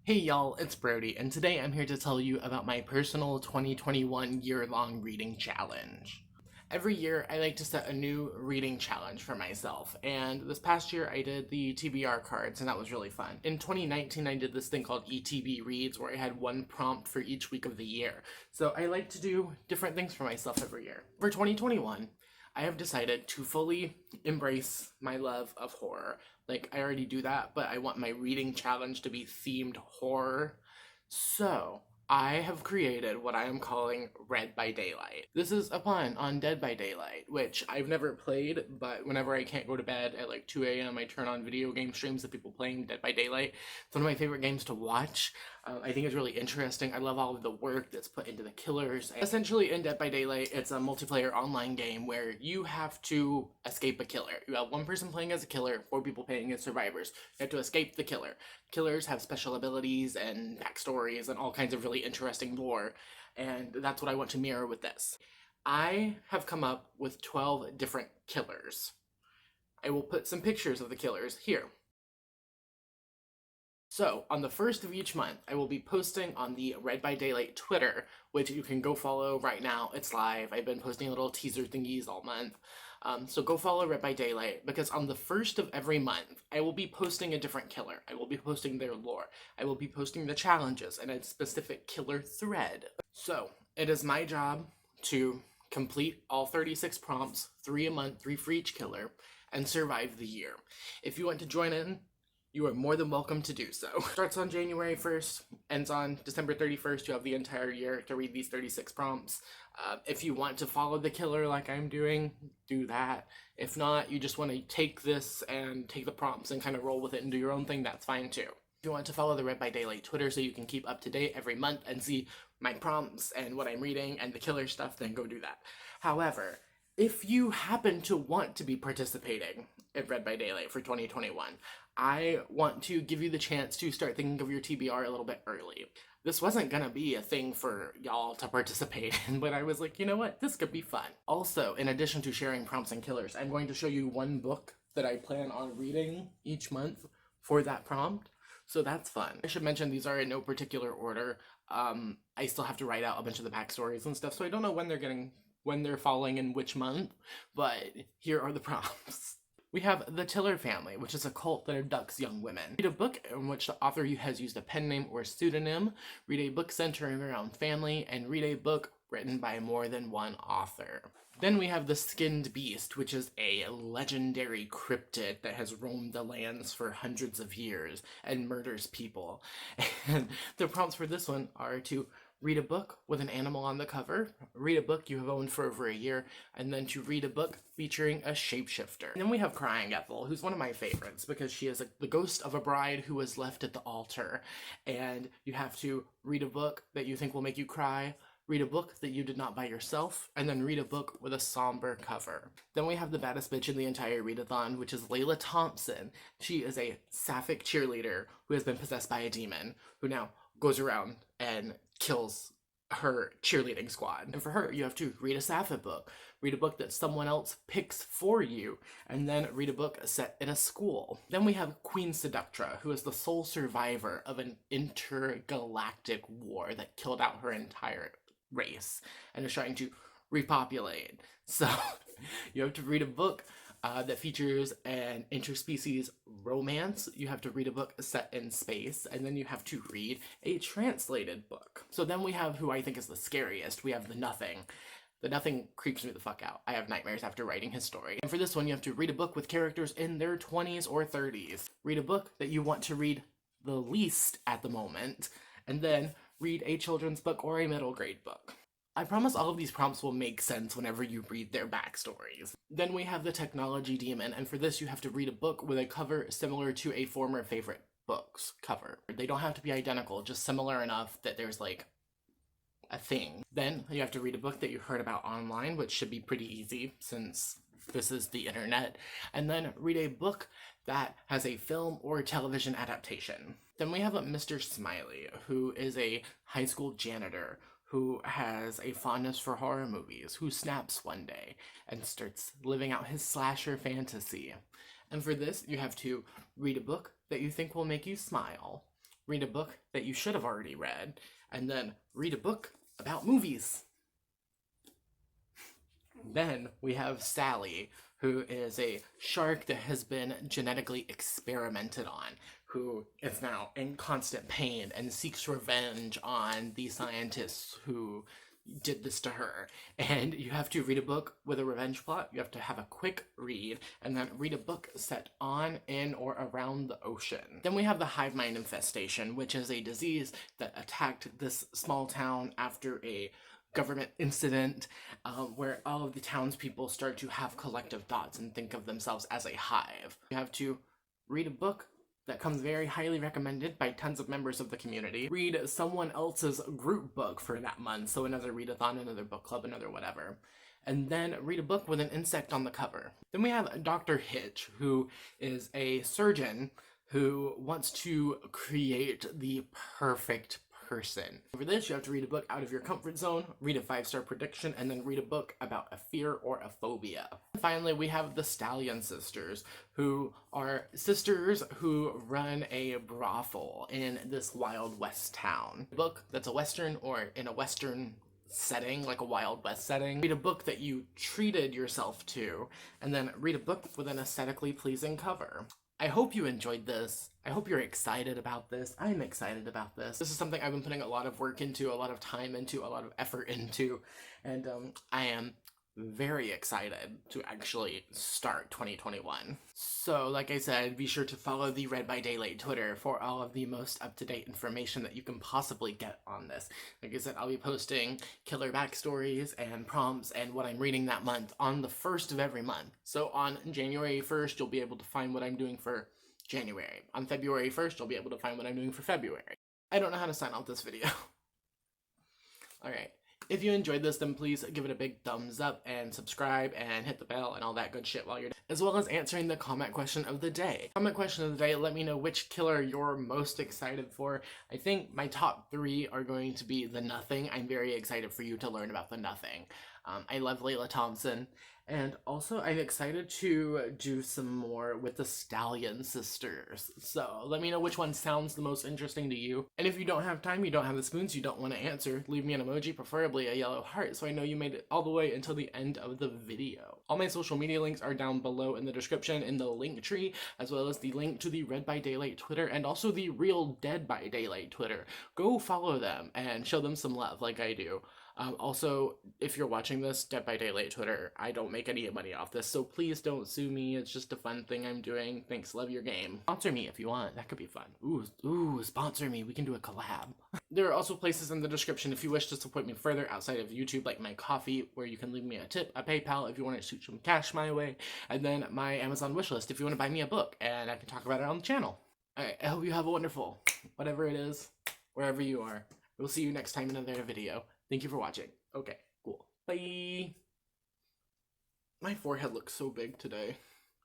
Hey y'all, it's Brody, and today I'm here to tell you about my personal 2021 year-long reading challenge. Every year, I like to set a new reading challenge for myself, and this past year I did the TBR cards, and that was really fun. In 2019, I did this thing called ETB Reads, where I had one prompt for each week of the year. So I like to do different things for myself every year. For 2021, I have decided to fully embrace my love of horror. Like, I already do that, but I want my reading challenge to be themed horror. So, I have created what I am calling Read by Daylight. This is a pun on Dead by Daylight, which I've never played, but whenever I can't go to bed at like 2 a.m., I turn on video game streams of people playing Dead by Daylight. It's one of my favorite games to watch. I think it's really interesting. I love all of the work that's put into the killers. Essentially, in Dead by Daylight, it's a multiplayer online game where you have to escape a killer. You have one person playing as a killer, 4 people playing as survivors. You have to escape the killer. Killers have special abilities and backstories and all kinds of really interesting lore, and that's what I want to mirror with this. I have come up with 12 different killers. I will put some pictures of the killers here. So, on the first of each month, I will be posting on the Read by Daylight Twitter, which you can go follow right now. It's live. I've been posting little teaser thingies all month. So go follow Read by Daylight, because on the first of every month, I will be posting a different killer. I will be posting their lore. I will be posting the challenges and a specific killer thread. So, it is my job to complete all 36 prompts, 3 a month, 3 for each killer, and survive the year. If you want to join in, you are more than welcome to do so. Starts on January 1st, ends on December 31st. You have the entire year to read these 36 prompts. If you want to follow the killer like I'm doing, do that. If not, you just want to take this and take the prompts and kind of roll with it and do your own thing, that's fine too. If you want to follow the Read by Daylight Twitter so you can keep up to date every month and see my prompts and what I'm reading and the killer stuff, then go do that. However, if you happen to want to be participating in Read by Daylight for 2021, I want to give you the chance to start thinking of your TBR a little bit early. This wasn't gonna be a thing for y'all to participate in, but I was like, you know what, this could be fun. Also, in addition to sharing prompts and killers, I'm going to show you one book that I plan on reading each month for that prompt. So that's fun. I should mention these are in no particular order. I still have to write out a bunch of the backstories and stuff, so I don't know when they're falling in which month, but here are the prompts. We have The Tiller Family, which is a cult that abducts young women. Read a book in which the author has used a pen name or pseudonym. Read a book centering around family, and read a book written by more than one author. Then we have The Skinned Beast, which is a legendary cryptid that has roamed the lands for hundreds of years and murders people. And the prompts for this one are to read a book with an animal on the cover, read a book you have owned for over a year, and then to read a book featuring a shapeshifter. And then we have Crying Ethel, who's one of my favorites because she is the ghost of a bride who was left at the altar. And you have to read a book that you think will make you cry, read a book that you did not buy yourself, and then read a book with a somber cover. Then we have the baddest bitch in the entire Readathon, which is Layla Thompson. She is a sapphic cheerleader who has been possessed by a demon, who now goes around and kills her cheerleading squad. And for her, you have to read a sapphic book, read a book that someone else picks for you, and then read a book set in a school. Then we have Queen Seductra, who is the sole survivor of an intergalactic war that killed out her entire race and is trying to repopulate. So you have to read a book that features an interspecies romance. You have to read a book set in space, and then you have to read a translated book. So then we have who I think is the scariest. We have The Nothing. The Nothing creeps me the fuck out. I have nightmares after writing his story. And for this one, you have to read a book with characters in their 20s or 30s. Read a book that you want to read the least at the moment, and then read a children's book or a middle grade book. I promise all of these prompts will make sense whenever you read their backstories. Then we have the Technology Demon, and for this you have to read a book with a cover similar to a former favorite book's cover. They don't have to be identical, just similar enough that there's like a thing. Then you have to read a book that you heard about online, which should be pretty easy since this is the internet, and then read a book that has a film or television adaptation. Then we have Mr. Smiley, who is a high school janitor who has a fondness for horror movies, who snaps one day and starts living out his slasher fantasy. And for this, you have to read a book that you think will make you smile, read a book that you should have already read, and then read a book about movies. Then we have Sally, who is a shark that has been genetically experimented on, who is now in constant pain and seeks revenge on the scientists who did this to her. And you have to read a book with a revenge plot. You have to have a quick read, and then read a book set on, in, or around the ocean. Then we have the hive mind infestation, which is a disease that attacked this small town after a government incident, where all of the townspeople start to have collective thoughts and think of themselves as a hive. You have to read a book that comes very highly recommended by tons of members of the community. Read someone else's group book for that month, so another readathon, another book club, another whatever. And then read a book with an insect on the cover. Then we have Dr. Hitch, who is a surgeon who wants to create the perfect person. For this, you have to read a book out of your comfort zone, read a 5-star prediction, and then read a book about a fear or a phobia. And finally, we have the Stallion Sisters, who are sisters who run a brothel in this Wild West town. A book that's a Western, or in a Western setting, like a Wild West setting. Read a book that you treated yourself to, and then read a book with an aesthetically pleasing cover. I hope you enjoyed this. I hope you're excited about this. I'm excited about this. This is something I've been putting a lot of work into, a lot of time into, a lot of effort into, and I am very excited to actually start 2021. So, like I said, be sure to follow the Read by Daylight Twitter for all of the most up-to-date information that you can possibly get on this. Like I said, I'll be posting killer backstories and prompts and what I'm reading that month on the 1st of every month. So on January 1st, you'll be able to find what I'm doing for January. On February 1st, you'll be able to find what I'm doing for February. I don't know how to sign off this video. Alright. If you enjoyed this, then please give it a big thumbs up and subscribe and hit the bell and all that good shit while you're as well as answering the comment question of the day. Comment question of the day, let me know which killer you're most excited for. I think my top 3 are going to be the Nothing. I'm very excited for you to learn about the Nothing. I love Layla Thompson. And also, I'm excited to do some more with the Stallion Sisters. So, let me know which one sounds the most interesting to you. And if you don't have time, you don't have the spoons, you don't want to answer, leave me an emoji, preferably a yellow heart, so I know you made it all the way until the end of the video. All my social media links are down below in the description in the link tree, as well as the link to the Read by Daylight Twitter and also the real Dead by Daylight Twitter. Go follow them and show them some love like I do. Also, if you're watching this, Dead by Daylight Twitter, I don't make any money off this, so please don't sue me. It's just a fun thing I'm doing. Thanks, love your game. Sponsor me if you want. That could be fun. Ooh, sponsor me. We can do a collab. There are also places in the description if you wish to support me further outside of YouTube, like my coffee, where you can leave me a tip, a PayPal if you want to shoot some cash my way, and then my Amazon wishlist if you want to buy me a book, and I can talk about it on the channel. Alright, I hope you have a wonderful, whatever it is, wherever you are. We'll see you next time in another video. Thank you for watching. Okay, cool. Bye! My forehead looks so big today.